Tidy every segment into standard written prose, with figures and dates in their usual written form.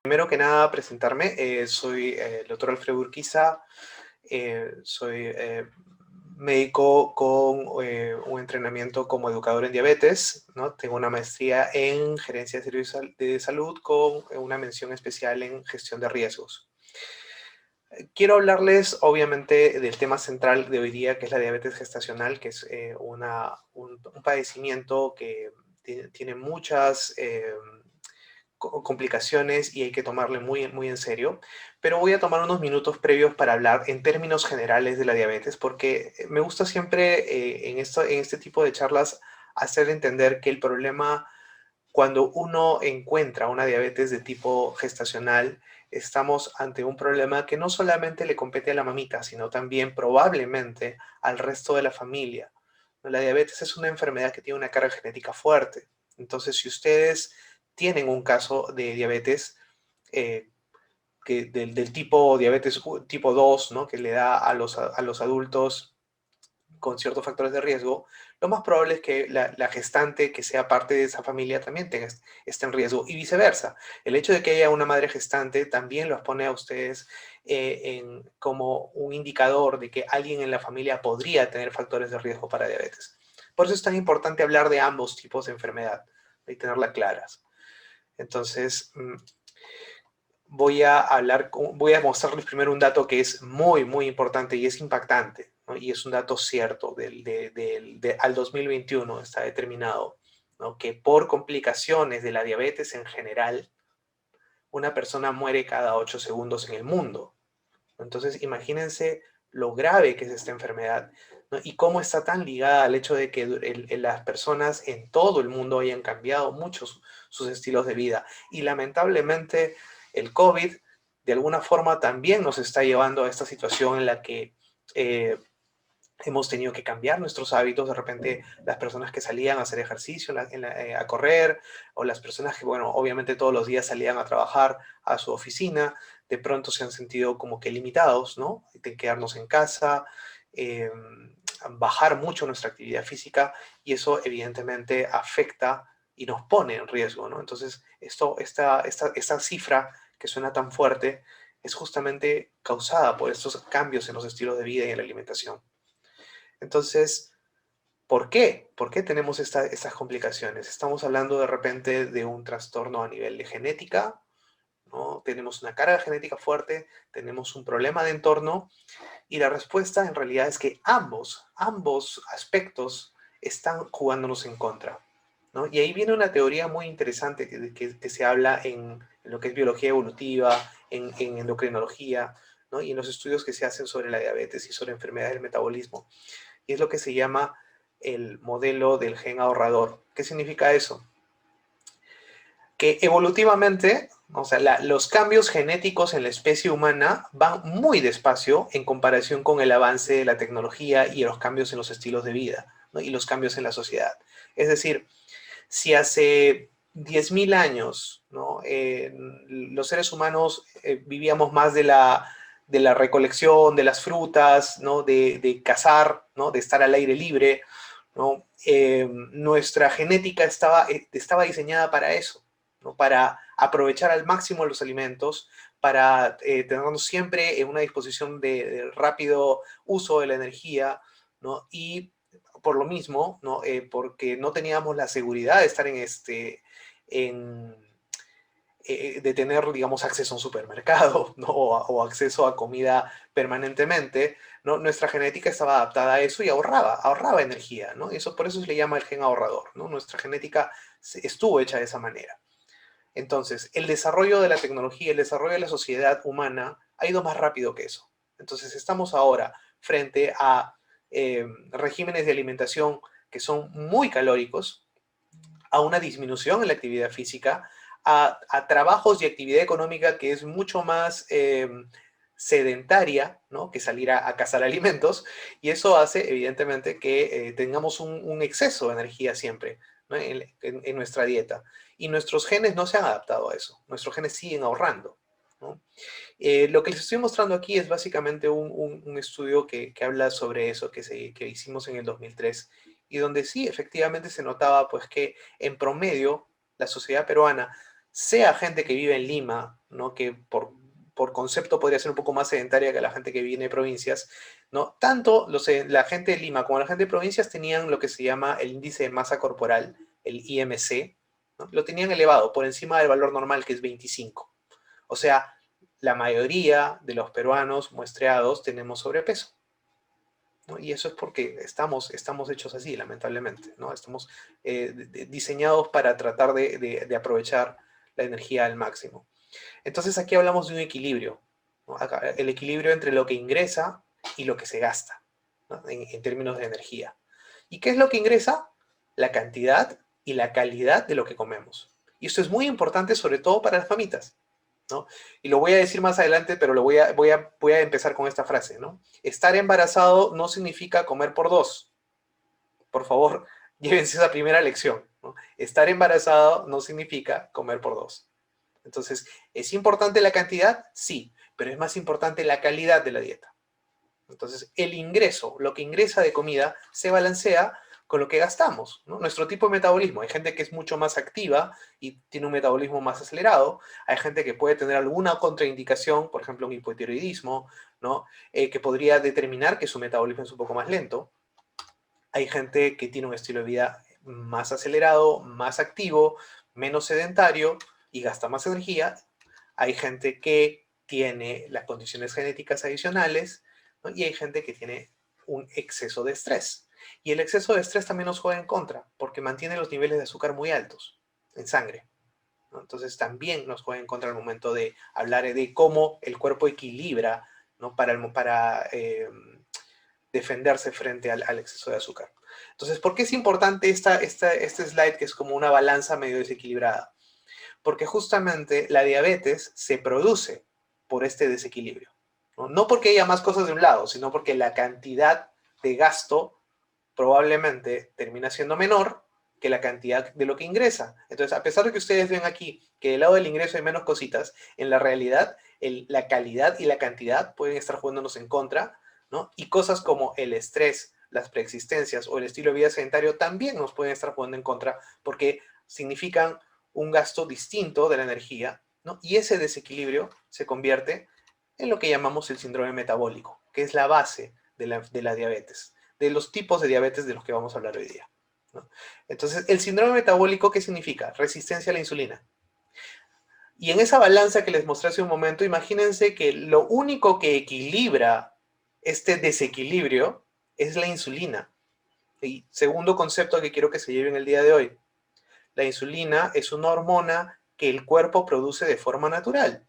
Primero que nada, presentarme. Soy el doctor Alfredo Urquiza. Soy médico con un entrenamiento como educador en diabetes, ¿no? Tengo una maestría en gerencia de servicios de salud con una mención especial en gestión de riesgos. Quiero hablarles, obviamente, del tema central de hoy día, que es la diabetes gestacional, que es un padecimiento que tiene muchas complicaciones y hay que tomarle muy, muy en serio. Pero voy a tomar unos minutos previos para hablar en términos generales de la diabetes, porque me gusta siempre en este tipo de charlas hacer entender que el problema, cuando uno encuentra una diabetes de tipo gestacional, estamos ante un problema que no solamente le compete a la mamita, sino también probablemente al resto de la familia. La diabetes es una enfermedad que tiene una carga genética fuerte. Entonces, si ustedes tienen un caso de diabetes eh, del tipo diabetes tipo 2, ¿no? Que le da a los adultos con ciertos factores de riesgo, lo más probable es que la gestante que sea parte de esa familia también esté en riesgo y viceversa. El hecho de que haya una madre gestante también los pone a ustedes como un indicador de que alguien en la familia podría tener factores de riesgo para diabetes. Por eso es tan importante hablar de ambos tipos de enfermedad y tenerlas claras. Entonces, voy a mostrarles primero un dato que es muy, muy importante y es impactante, ¿no? Y es un dato cierto. Al 2021 está determinado, ¿no? Que por complicaciones de la diabetes en general, una persona muere cada 8 segundos en el mundo. Entonces, imagínense lo grave que es esta enfermedad, ¿no? Y cómo está tan ligada al hecho de que las personas en todo el mundo hayan cambiado mucho sus estilos de vida. Y lamentablemente el COVID de alguna forma también nos está llevando a esta situación en la que eh, hemos tenido que cambiar nuestros hábitos. De repente, las personas que salían a hacer ejercicio, a correr, o las personas que, bueno, obviamente todos los días salían a trabajar a su oficina, de pronto se han sentido como que limitados, ¿no? De quedarnos en casa, eh, bajar mucho nuestra actividad física, y eso evidentemente afecta y nos pone en riesgo, ¿no? Entonces, esta cifra que suena tan fuerte es justamente causada por estos cambios en los estilos de vida y en la alimentación. Entonces, ¿por qué? ¿Por qué tenemos estas complicaciones? Estamos hablando de repente de un trastorno a nivel de genética, ¿no? Tenemos una carga genética fuerte, tenemos un problema de entorno, y la respuesta en realidad es que ambos aspectos están jugándonos en contra, ¿no? Y ahí viene una teoría muy interesante que se habla en lo que es biología evolutiva, en endocrinología, ¿no? Y en los estudios que se hacen sobre la diabetes y sobre enfermedades del metabolismo. Y es lo que se llama el modelo del gen ahorrador. ¿Qué significa eso? Que evolutivamente, o sea, los cambios genéticos en la especie humana van muy despacio en comparación con el avance de la tecnología y los cambios en los estilos de vida, ¿no? Y los cambios en la sociedad. Es decir, si hace 10.000 años, ¿no? Los seres humanos vivíamos más de la recolección de las frutas, ¿no? De cazar, ¿no? De estar al aire libre, ¿no? Nuestra genética estaba diseñada para eso, ¿no? Para aprovechar al máximo los alimentos, para tenernos siempre en una disposición de rápido uso de la energía, ¿no? Y por lo mismo, ¿no? Porque no teníamos la seguridad de estar en, de tener, digamos, acceso a un supermercado, ¿no? O acceso a comida permanentemente, ¿no? Nuestra genética estaba adaptada a eso y ahorraba energía, ¿no? Por eso se le llama el gen ahorrador, ¿no? Nuestra genética estuvo hecha de esa manera. Entonces, el desarrollo de la tecnología, el desarrollo de la sociedad humana ha ido más rápido que eso. Entonces, estamos ahora frente a regímenes de alimentación que son muy calóricos, a una disminución en la actividad física, a trabajos y actividad económica que es mucho más sedentaria, ¿no? Que salir a cazar alimentos, y eso hace evidentemente que tengamos un exceso de energía siempre, ¿no? En nuestra dieta. Y nuestros genes no se han adaptado a eso, nuestros genes siguen ahorrando, ¿no? Lo que les estoy mostrando aquí es básicamente un estudio que habla sobre eso, que hicimos en el 2003, y donde sí, efectivamente se notaba pues que en promedio la sociedad peruana, sea gente que vive en Lima, ¿no? Que por concepto podría ser un poco más sedentaria que la gente que vive en provincias, ¿no? Tanto la gente de Lima como la gente de provincias tenían lo que se llama el índice de masa corporal, el IMC, ¿no? Lo tenían elevado por encima del valor normal, que es 25. O sea, la mayoría de los peruanos muestreados tenemos sobrepeso, ¿no? Y eso es porque estamos hechos así, lamentablemente, ¿no? Estamos diseñados para tratar de aprovechar la energía al máximo. Entonces aquí hablamos de un equilibrio, ¿no? El equilibrio entre lo que ingresa y lo que se gasta, ¿no? En términos de energía. ¿Y qué es lo que ingresa? La cantidad y la calidad de lo que comemos. Y esto es muy importante sobre todo para las mamitas, ¿no? Y lo voy a decir más adelante, pero voy a empezar con esta frase, ¿no? Estar embarazado no significa comer por dos. Por favor, llévense esa primera lección, ¿no? Estar embarazado no significa comer por dos. Entonces, ¿es importante la cantidad? Sí, pero es más importante la calidad de la dieta. Entonces, el ingreso, lo que ingresa de comida, se balancea con lo que gastamos, ¿no? Nuestro tipo de metabolismo. Hay gente que es mucho más activa y tiene un metabolismo más acelerado. Hay gente que puede tener alguna contraindicación, por ejemplo, un hipotiroidismo, ¿no? Que podría determinar que su metabolismo es un poco más lento. Hay gente que tiene un estilo de vida más acelerado, más activo, menos sedentario y gasta más energía. Hay gente que tiene las condiciones genéticas adicionales, ¿no? Y hay gente que tiene un exceso de estrés. Y el exceso de estrés también nos juega en contra, porque mantiene los niveles de azúcar muy altos en sangre, ¿no? Entonces también nos juega en contra al momento de hablar de cómo el cuerpo equilibra, ¿no? para defenderse frente al exceso de azúcar. Entonces, ¿por qué es importante este slide que es como una balanza medio desequilibrada? Porque justamente la diabetes se produce por este desequilibrio, ¿no? No porque haya más cosas de un lado, sino porque la cantidad de gasto probablemente termina siendo menor que la cantidad de lo que ingresa. Entonces, a pesar de que ustedes ven aquí que del lado del ingreso hay menos cositas, en la realidad la calidad y la cantidad pueden estar jugándonos en contra, ¿no? Y cosas como el estrés, las preexistencias o el estilo de vida sedentario también nos pueden estar jugando en contra porque significan un gasto distinto de la energía, ¿no? Y ese desequilibrio se convierte en lo que llamamos el síndrome metabólico, que es la base de la diabetes, de los tipos de diabetes de los que vamos a hablar hoy día, ¿no? Entonces, el síndrome metabólico, ¿qué significa? Resistencia a la insulina. Y en esa balanza que les mostré hace un momento, imagínense que lo único que equilibra este desequilibrio es la insulina. Y segundo concepto que quiero que se lleven el día de hoy. La insulina es una hormona que el cuerpo produce de forma natural,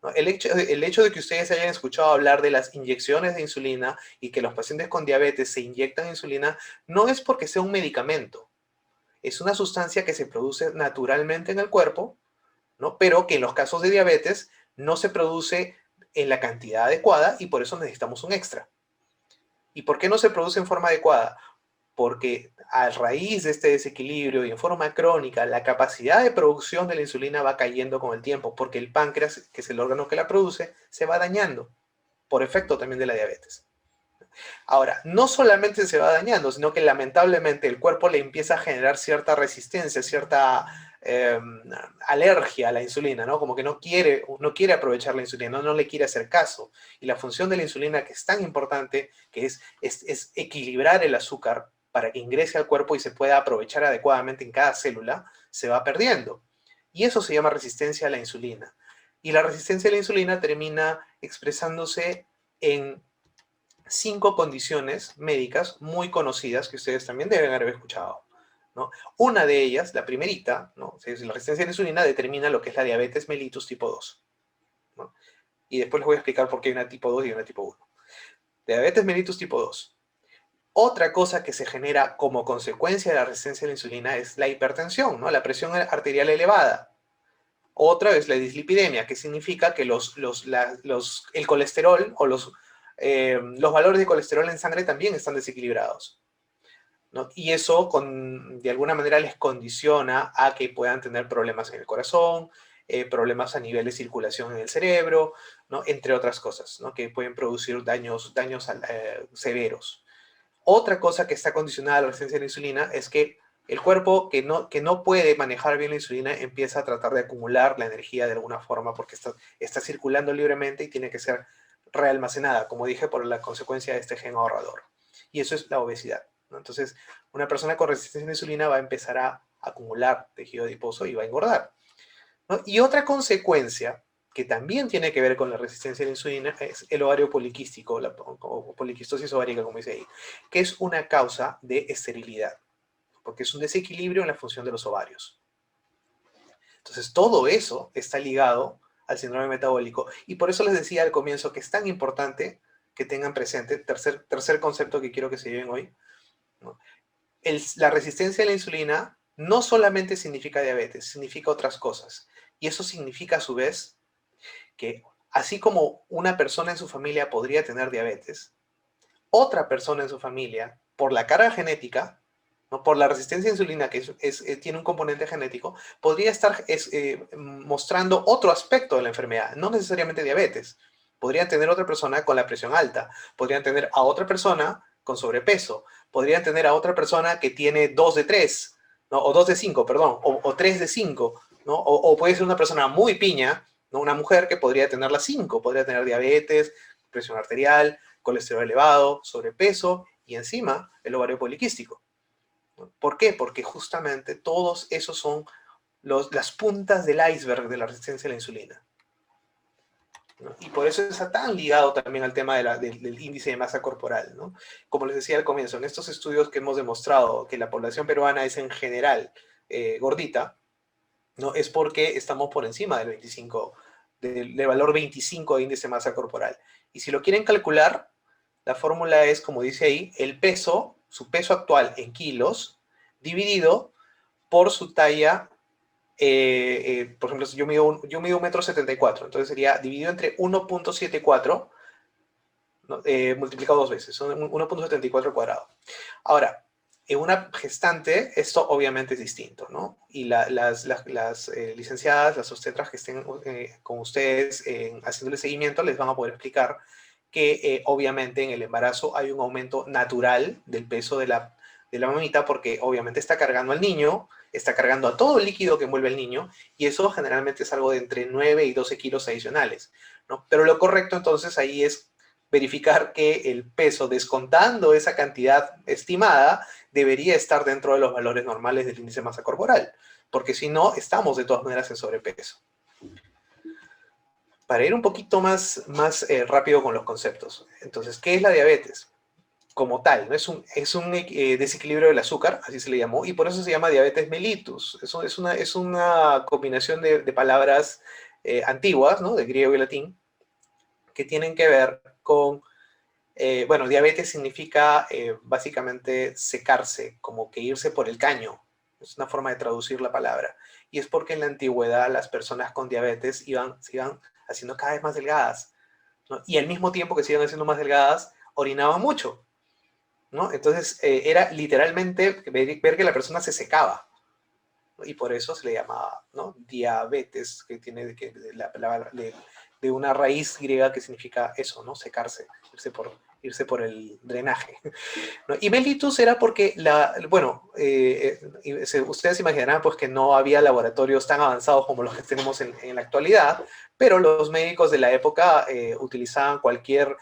¿no? El hecho de que ustedes hayan escuchado hablar de las inyecciones de insulina y que los pacientes con diabetes se inyectan insulina, no es porque sea un medicamento. Es una sustancia que se produce naturalmente en el cuerpo, ¿no? Pero que en los casos de diabetes no se produce en la cantidad adecuada y por eso necesitamos un extra. ¿Y por qué no se produce en forma adecuada? Porque a raíz de este desequilibrio y en forma crónica, la capacidad de producción de la insulina va cayendo con el tiempo, porque el páncreas, que es el órgano que la produce, se va dañando, por efecto también de la diabetes. Ahora, no solamente se va dañando, sino que lamentablemente el cuerpo le empieza a generar cierta resistencia, cierta alergia a la insulina, ¿no? Como que no quiere aprovechar la insulina, no le quiere hacer caso. Y la función de la insulina, que es tan importante, que es equilibrar el azúcar para que ingrese al cuerpo y se pueda aprovechar adecuadamente en cada célula, se va perdiendo. Y eso se llama resistencia a la insulina. Y la resistencia a la insulina termina expresándose en 5 condiciones médicas muy conocidas que ustedes también deben haber escuchado, ¿no? Una de ellas, la primerita, ¿no? La resistencia a la insulina determina lo que es la diabetes mellitus tipo 2, ¿no? Y después les voy a explicar por qué hay una tipo 2 y una tipo 1. Diabetes mellitus tipo 2. Otra cosa que se genera como consecuencia de la resistencia a la insulina es la hipertensión, ¿no? La presión arterial elevada. Otra es la dislipidemia, que significa que el colesterol o los valores de colesterol en sangre también están desequilibrados, ¿no? Y eso de alguna manera les condiciona a que puedan tener problemas en el corazón, problemas a nivel de circulación en el cerebro, ¿no? Entre otras cosas, ¿no? Que pueden producir daños severos. Otra cosa que está condicionada a la resistencia a la insulina es que el cuerpo que no puede manejar bien la insulina empieza a tratar de acumular la energía de alguna forma porque está circulando libremente y tiene que ser realmacenada, como dije, por la consecuencia de este gen ahorrador. Y eso es la obesidad, ¿no? Entonces, una persona con resistencia a la insulina va a empezar a acumular tejido adiposo y va a engordar, ¿no? Y otra consecuencia que también tiene que ver con la resistencia a la insulina es el ovario poliquístico, o poliquistosis ovárica, como dice ahí, que es una causa de esterilidad, porque es un desequilibrio en la función de los ovarios. Entonces, todo eso está ligado al síndrome metabólico. Y por eso les decía al comienzo que es tan importante que tengan presente, tercer concepto que quiero que se lleven hoy, ¿no? La resistencia a la insulina no solamente significa diabetes, significa otras cosas. Y eso significa a su vez que así como una persona en su familia podría tener diabetes, otra persona en su familia, por la carga genética, ¿no? Por la resistencia a insulina, que tiene un componente genético, podría estar mostrando otro aspecto de la enfermedad, no necesariamente diabetes. Podrían tener otra persona con la presión alta, podrían tener a otra persona con sobrepeso, podrían tener a otra persona que tiene 2 de 3, ¿no? O 2 de 5, perdón, o 3 de 5, ¿no? O puede ser una persona muy piña, ¿no? Una mujer que podría tener las 5, podría tener diabetes, presión arterial, colesterol elevado, sobrepeso y encima el ovario poliquístico. ¿Por qué? Porque justamente todos esos son las puntas del iceberg de la resistencia a la insulina, ¿no? Y por eso está tan ligado también al tema del índice de masa corporal, ¿no? Como les decía al comienzo, en estos estudios que hemos demostrado que la población peruana es en general gordita, ¿no? Es porque estamos por encima del 25, del valor 25 de índice de masa corporal. Y si lo quieren calcular, la fórmula es, como dice ahí, el peso, su peso actual en kilos, dividido por su talla. Por ejemplo, yo mido 1,74 m, entonces sería dividido entre 1,74, ¿no? Multiplicado 2 veces, son 1,74 cuadrado. Ahora, en una gestante, esto obviamente es distinto, ¿no? Y las licenciadas, las obstetras que estén con ustedes haciéndole seguimiento, les van a poder explicar que obviamente en el embarazo hay un aumento natural del peso de la mamita porque obviamente está cargando al niño, está cargando a todo el líquido que envuelve al niño y eso generalmente es algo de entre 9 y 12 kilos adicionales, ¿no? Pero lo correcto entonces ahí es verificar que el peso, descontando esa cantidad estimada, debería estar dentro de los valores normales del índice de masa corporal, porque si no, estamos de todas maneras en sobrepeso. Para ir un poquito más rápido con los conceptos. Entonces, ¿qué es la diabetes? Como tal, ¿no? Es un desequilibrio del azúcar, así se le llamó, y por eso se llama diabetes mellitus. Es una combinación de palabras antiguas, ¿no? De griego y latín, que tienen que ver con, bueno, diabetes significa básicamente secarse, como que irse por el caño. Es una forma de traducir la palabra. Y es porque en la antigüedad las personas con diabetes se iban haciendo cada vez más delgadas, ¿no? Y al mismo tiempo que se iban haciendo más delgadas, orinaban mucho, ¿no? Entonces era literalmente ver que la persona se secaba, ¿no? Y por eso se le llamaba, ¿no? Diabetes, que tiene de una raíz griega que significa eso, ¿no? Secarse, irse por el drenaje, ¿no? Y mellitus era porque, bueno, ustedes imaginarán pues que no había laboratorios tan avanzados como los que tenemos en la actualidad, pero los médicos de la época utilizaban cualquier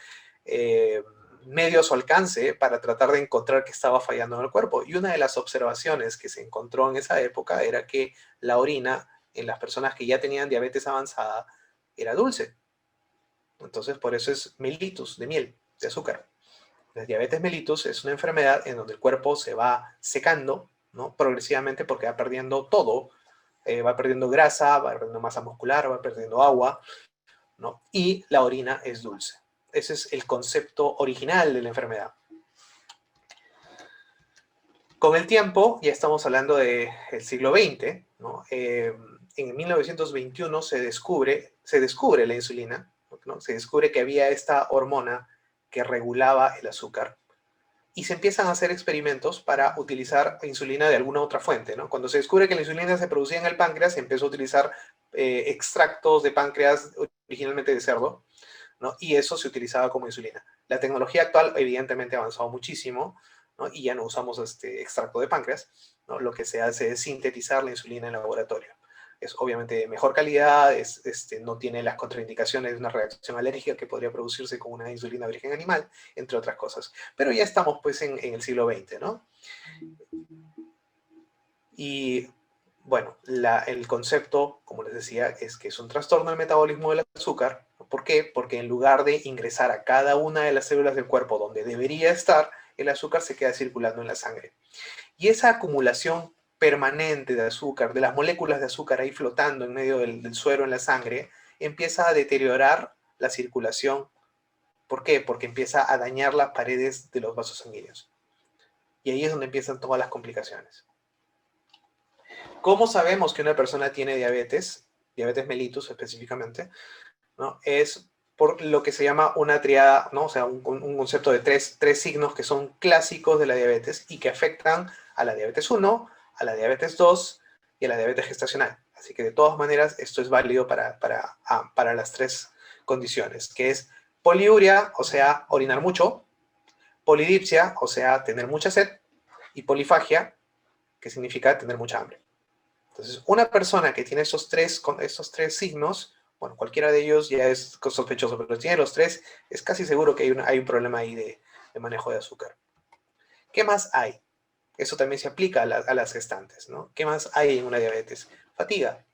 medio a su alcance para tratar de encontrar qué estaba fallando en el cuerpo. Y una de las observaciones que se encontró en esa época era que la orina en las personas que ya tenían diabetes avanzada era dulce. Entonces, por eso es mellitus, de miel, de azúcar. La diabetes mellitus es una enfermedad en donde el cuerpo se va secando, ¿no? Progresivamente porque va perdiendo todo, va perdiendo grasa, va perdiendo masa muscular, va perdiendo agua, ¿no? Y la orina es dulce. Ese es el concepto original de la enfermedad. Con el tiempo, ya estamos hablando del siglo XX, ¿no? En 1921 se descubre la insulina, ¿no? Se descubre que había esta hormona que regulaba el azúcar y se empiezan a hacer experimentos para utilizar insulina de alguna otra fuente, ¿no? Cuando se descubre que la insulina se producía en el páncreas, se empezó a utilizar extractos de páncreas originalmente de cerdo, ¿no? Y eso se utilizaba como insulina. La tecnología actual evidentemente ha avanzado muchísimo, ¿no? Y ya no usamos este extracto de páncreas, ¿no? Lo que se hace es sintetizar la insulina en el laboratorio. Es obviamente de mejor calidad, no tiene las contraindicaciones de una reacción alérgica que podría producirse con una insulina de origen animal, entre otras cosas. Pero ya estamos pues en el siglo XX, ¿no? Y bueno, el concepto, como les decía, es que es un trastorno del metabolismo del azúcar. ¿Por qué? Porque en lugar de ingresar a cada una de las células del cuerpo donde debería estar, el azúcar se queda circulando en la sangre. Y esa acumulación permanente de azúcar, de las moléculas de azúcar ahí flotando en medio del suero en la sangre, empieza a deteriorar la circulación. ¿Por qué? Porque empieza a dañar las paredes de los vasos sanguíneos. Y ahí es donde empiezan todas las complicaciones. ¿Cómo sabemos que una persona tiene diabetes? Diabetes mellitus específicamente, ¿no? Es por lo que se llama una triada, ¿no? O sea, un concepto de tres signos que son clásicos de la diabetes y que afectan a la diabetes 1, a la diabetes 2 y a la diabetes gestacional. Así que de todas maneras esto es válido para las tres condiciones, que es poliuria, o sea, orinar mucho, polidipsia, o sea, tener mucha sed, y polifagia, que significa tener mucha hambre. Entonces, una persona que tiene estos tres signos, bueno, cualquiera de ellos ya es sospechoso, pero si tiene los tres, es casi seguro que hay un problema ahí de manejo de azúcar. ¿Qué más hay? Eso también se aplica a las gestantes, ¿no? ¿Qué más hay en una diabetes? Fatiga.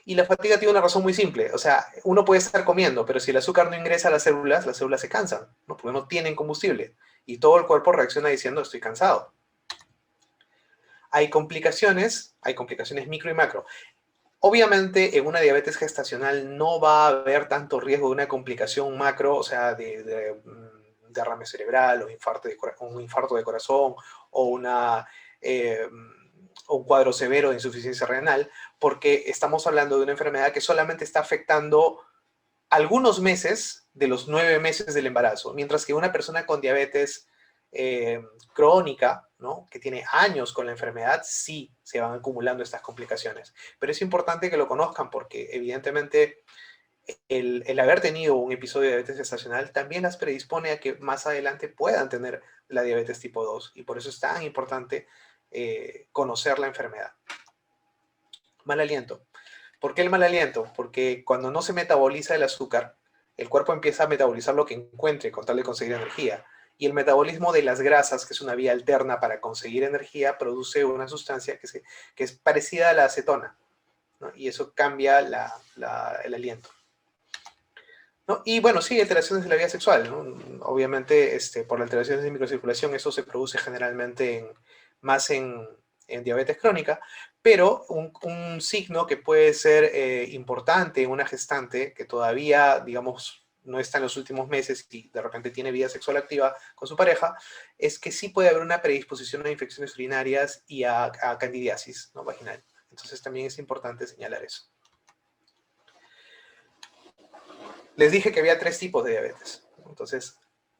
Y la fatiga tiene una razón muy simple. O sea, uno puede estar comiendo, pero si el azúcar no ingresa a las células se cansan, ¿no? Porque no tienen combustible. Y todo el cuerpo reacciona diciendo, estoy cansado. Hay complicaciones micro y macro. Obviamente, en una diabetes gestacional no va a haber tanto riesgo de una complicación macro, o sea, de derrame cerebral o un infarto de corazón o un cuadro severo de insuficiencia renal, porque estamos hablando de una enfermedad que solamente está afectando algunos meses de los 9 meses del embarazo, mientras que una persona con diabetes crónica, ¿no? Que tiene años con la enfermedad, sí se van acumulando estas complicaciones. Pero es importante que lo conozcan porque evidentemente el haber tenido un episodio de diabetes gestacional también las predispone a que más adelante puedan tener la diabetes tipo 2 y por eso es tan importante conocer la enfermedad. Mal aliento. ¿Por qué el mal aliento? Porque cuando no se metaboliza el azúcar, el cuerpo empieza a metabolizar lo que encuentre con tal de conseguir energía. Y el metabolismo de las grasas, que es una vía alterna para conseguir energía, produce una sustancia que es parecida a la acetona, ¿no? Y eso cambia el aliento, ¿no? Y bueno, sí, alteraciones de la vía sexual, ¿no? Obviamente, por las alteraciones de microcirculación, eso se produce generalmente más en diabetes crónica, pero un signo que puede ser importante en una gestante que todavía, digamos, no está en los últimos meses y de repente tiene vida sexual activa con su pareja, es que sí puede haber una predisposición a infecciones urinarias y a candidiasis, ¿no? Vaginal. Entonces también es importante señalar eso. Les dije que había 3 tipos de diabetes. Entonces,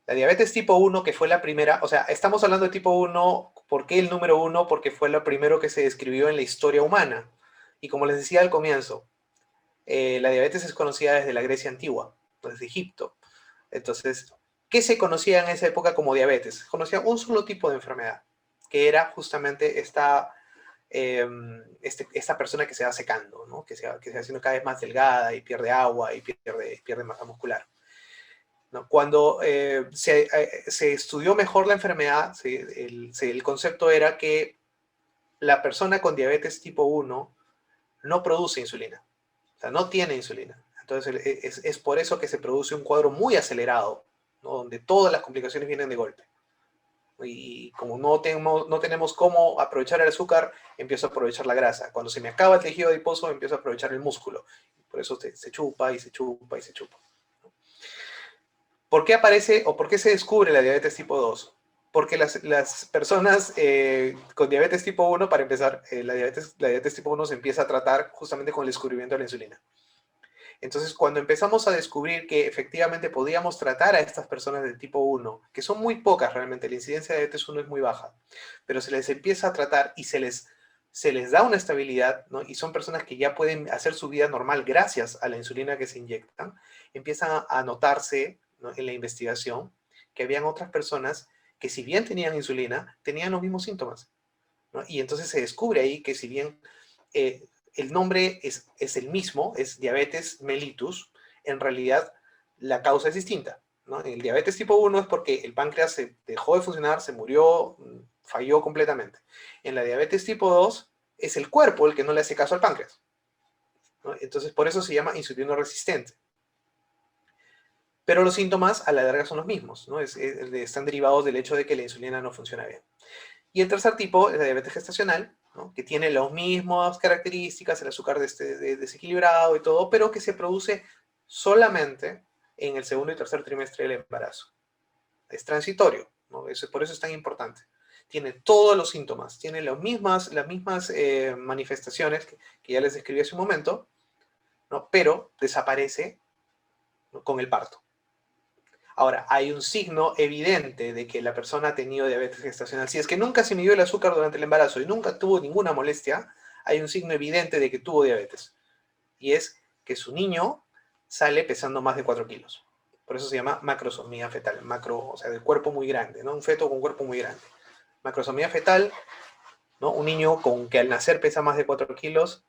la diabetes tipo 1, que fue la primera, o sea, estamos hablando de tipo 1, ¿por qué el número 1? Porque fue lo primero que se describió en la historia humana. Y como les decía al comienzo, la diabetes es conocida desde la Grecia antigua, desde Egipto. Entonces, ¿qué se conocía en esa época como diabetes? Se conocía un solo tipo de enfermedad, que era justamente esta persona que se va secando, ¿no? que se va haciendo cada vez más delgada y pierde agua y pierde masa muscular, ¿no? Cuando se estudió mejor la enfermedad, el concepto era que la persona con diabetes tipo 1 no produce insulina, o sea, no tiene insulina. Entonces es por eso que se produce un cuadro muy acelerado, ¿no? Donde todas las complicaciones vienen de golpe. Y como no tenemos cómo aprovechar el azúcar, empiezo a aprovechar la grasa. Cuando se me acaba el tejido adiposo, empiezo a aprovechar el músculo. Por eso se chupa y se chupa y se chupa. ¿Por qué aparece o por qué se descubre la diabetes tipo 2? Porque las personas con diabetes tipo 1, para empezar, la diabetes tipo 1 se empieza a tratar justamente con el descubrimiento de la insulina. Entonces, cuando empezamos a descubrir que efectivamente podíamos tratar a estas personas de tipo 1, que son muy pocas realmente, la incidencia de diabetes 1 es muy baja, pero se les empieza a tratar y se les da una estabilidad, ¿no? Y son personas que ya pueden hacer su vida normal gracias a la insulina que se inyectan, empiezan a notarse, ¿no? En la investigación que habían otras personas que si bien tenían insulina, tenían los mismos síntomas. ¿no? Y entonces se descubre ahí que si bien el nombre es el mismo, es diabetes mellitus, en realidad la causa es distinta, ¿no? El diabetes tipo 1 es porque el páncreas se dejó de funcionar, se murió, falló completamente. En la diabetes tipo 2 es el cuerpo el que no le hace caso al páncreas, ¿no? Entonces por eso se llama insulino resistente. Pero los síntomas a la larga son los mismos, ¿no? Están derivados del hecho de que la insulina no funciona bien. Y el tercer tipo es la diabetes gestacional, ¿no? Que tiene las mismas características, el azúcar desequilibrado y todo, pero que se produce solamente en el segundo y tercer trimestre del embarazo. Es transitorio, ¿no? Por eso es tan importante. Tiene todos los síntomas, tiene las mismas manifestaciones que ya les describí hace un momento, ¿no? Pero desaparece, ¿no? Con el parto. Ahora, hay un signo evidente de que la persona ha tenido diabetes gestacional. Si es que nunca se midió el azúcar durante el embarazo y nunca tuvo ninguna molestia, hay un signo evidente de que tuvo diabetes. Y es que su niño sale pesando más de 4 kilos. Por eso se llama macrosomía fetal. Macro, o sea, de cuerpo muy grande, ¿no? Un feto con cuerpo muy grande. Macrosomía fetal, ¿no? Un niño con que al nacer pesa más de 4 kilos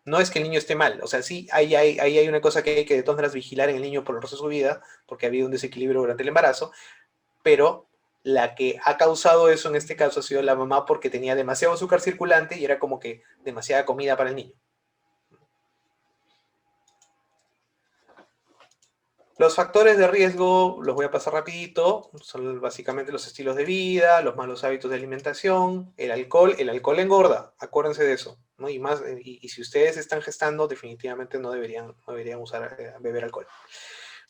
no es que el niño esté mal, o sea, sí, ahí hay una cosa que hay que de todas maneras vigilar en el niño por el resto de su vida, porque ha habido un desequilibrio durante el embarazo, pero la que ha causado eso en este caso ha sido la mamá porque tenía demasiado azúcar circulante y era como que demasiada comida para el niño. Los factores de riesgo los voy a pasar rapidito, son básicamente los estilos de vida, los malos hábitos de alimentación, el alcohol engorda, acuérdense de eso, ¿no? Y si ustedes están gestando, definitivamente no deberían beber alcohol.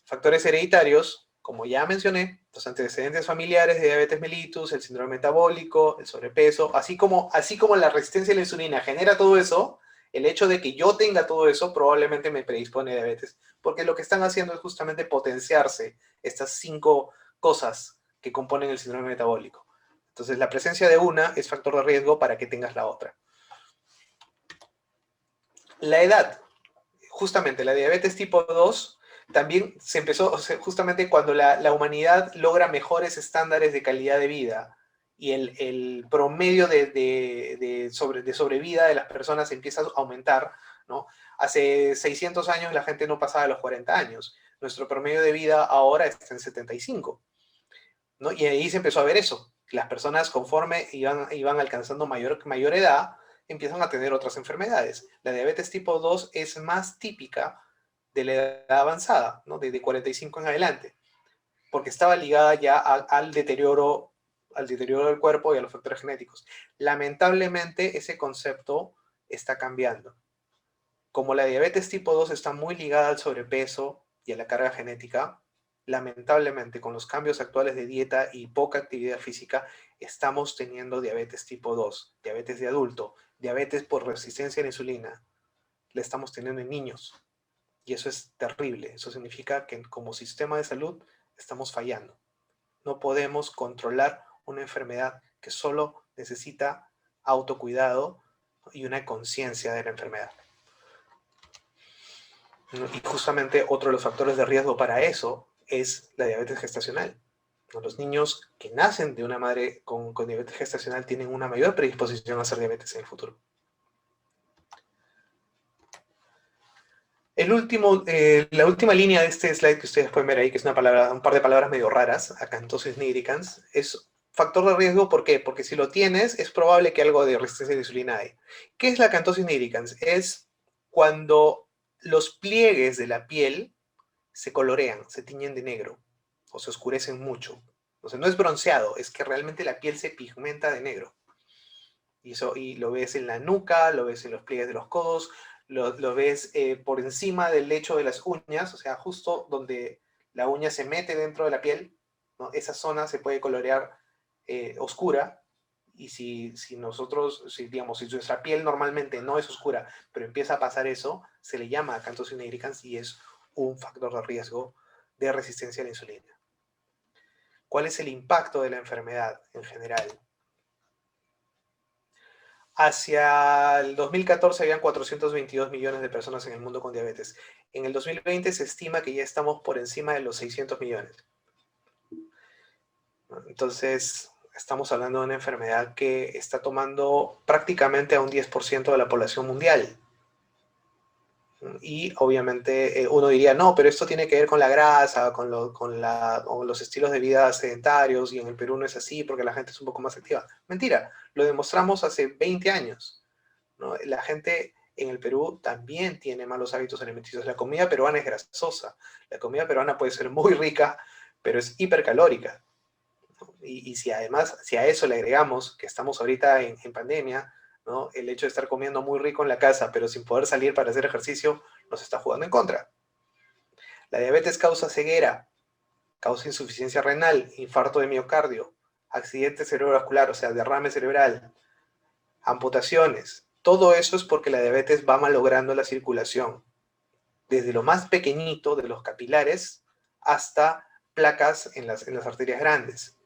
Factores hereditarios, como ya mencioné, los antecedentes familiares de diabetes mellitus, el síndrome metabólico, el sobrepeso, así como la resistencia a la insulina genera todo eso, el hecho de que yo tenga todo eso probablemente me predispone a diabetes, porque lo que están haciendo es justamente potenciarse estas 5 cosas que componen el síndrome metabólico. Entonces, la presencia de una es factor de riesgo para que tengas la otra. La edad, justamente la diabetes tipo 2 también se empezó, o sea, justamente cuando la humanidad logra mejores estándares de calidad de vida y el promedio de sobrevida de las personas empieza a aumentar, ¿no? Hace 600 años la gente no pasaba de los 40 años. Nuestro promedio de vida ahora está en 75, ¿no? Y ahí se empezó a ver eso. Las personas conforme iban alcanzando mayor edad, empiezan a tener otras enfermedades. La diabetes tipo 2 es más típica de la edad avanzada, ¿no? De 45 en adelante, porque estaba ligada ya al deterioro del cuerpo y a los factores genéticos. Lamentablemente, ese concepto está cambiando. Como la diabetes tipo 2 está muy ligada al sobrepeso y a la carga genética, lamentablemente con los cambios actuales de dieta y poca actividad física, estamos teniendo diabetes tipo 2, diabetes de adulto, diabetes por resistencia a la insulina. La estamos teniendo en niños. Y eso es terrible. Eso significa que como sistema de salud estamos fallando. No podemos controlar una enfermedad que solo necesita autocuidado y una conciencia de la enfermedad. Y justamente otro de los factores de riesgo para eso es la diabetes gestacional. Los niños que nacen de una madre con diabetes gestacional tienen una mayor predisposición a hacer diabetes en el futuro. La última línea de este slide que ustedes pueden ver ahí, que es un par de palabras medio raras, acantosis nigricans, es factor de riesgo. ¿Por qué? Porque si lo tienes, es probable que algo de resistencia a la insulina hay. ¿Qué es la acantosis nigricans? Es cuando los pliegues de la piel se colorean, se tiñen de negro o se oscurecen mucho. O sea, no es bronceado, es que realmente la piel se pigmenta de negro. Y lo ves en la nuca, lo ves en los pliegues de los codos, lo ves por encima del lecho de las uñas, o sea, justo donde la uña se mete dentro de la piel, ¿no? Esa zona se puede colorear oscura. Y si nuestra piel normalmente no es oscura, pero empieza a pasar eso, se le llama acantosis nigricans y es un factor de riesgo de resistencia a la insulina. ¿Cuál es el impacto de la enfermedad en general? Hacia el 2014 habían 422 millones de personas en el mundo con diabetes. En el 2020 se estima que ya estamos por encima de los 600 millones. Entonces, estamos hablando de una enfermedad que está tomando prácticamente a un 10% de la población mundial. Y obviamente uno diría, no, pero esto tiene que ver con la grasa, con los estilos de vida sedentarios, y en el Perú no es así porque la gente es un poco más activa. Mentira, lo demostramos hace 20 años, ¿no? La gente en el Perú también tiene malos hábitos alimenticios. La comida peruana es grasosa, la comida peruana puede ser muy rica, pero es hipercalórica. Y si además, si a eso le agregamos que estamos ahorita en pandemia, ¿no? El hecho de estar comiendo muy rico en la casa, pero sin poder salir para hacer ejercicio, nos está jugando en contra. La diabetes causa ceguera, causa insuficiencia renal, infarto de miocardio, accidente cerebrovascular, o sea, derrame cerebral, amputaciones. Todo eso es porque la diabetes va malogrando la circulación, desde lo más pequeñito de los capilares hasta placas en las arterias grandes.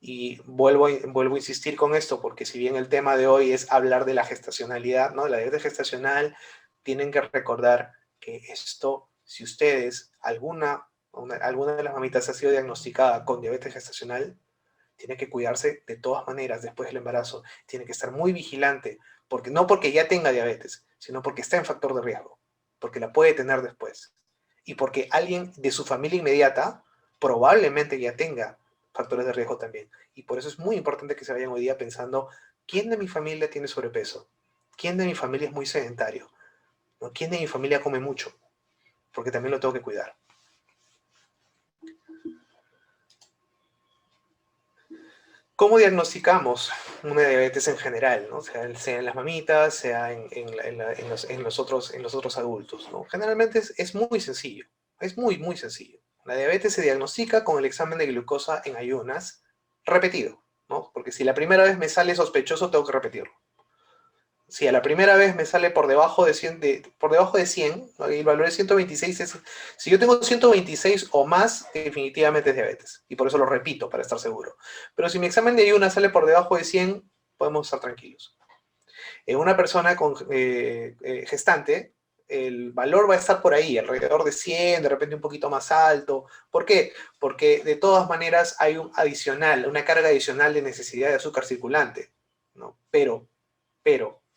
Y vuelvo a insistir con esto, porque si bien el tema de hoy es hablar de la gestacionalidad, ¿no? La diabetes gestacional, tienen que recordar que esto, si ustedes, alguna de las mamitas ha sido diagnosticada con diabetes gestacional, tiene que cuidarse de todas maneras después del embarazo. Tiene que estar muy vigilante, porque no porque ya tenga diabetes, sino porque está en factor de riesgo, porque la puede tener después. Y porque alguien de su familia inmediata probablemente ya tenga factores de riesgo también. Y por eso es muy importante que se vayan hoy día pensando, ¿quién de mi familia tiene sobrepeso? ¿Quién de mi familia es muy sedentario? ¿No? ¿Quién de mi familia come mucho? Porque también lo tengo que cuidar. ¿Cómo diagnosticamos una diabetes en general, ¿no? Sea en las mamitas, sea en los otros adultos, ¿no? Generalmente es muy sencillo, es muy sencillo. La diabetes se diagnostica con el examen de glucosa en ayunas repetido, ¿no? Porque si la primera vez me sale sospechoso, tengo que repetirlo. Si a la primera vez me sale por debajo de 100, por debajo de 100, ¿no? El valor de 126 es... Si yo tengo 126 o más, definitivamente es diabetes. Y por eso lo repito, para estar seguro. Pero si mi examen de ayunas sale por debajo de 100, podemos estar tranquilos. En una persona con gestante, el valor va a estar por ahí, alrededor de 100, de repente un poquito más alto. ¿Por qué? Porque de todas maneras hay una carga adicional de necesidad de azúcar circulante, ¿no? Pero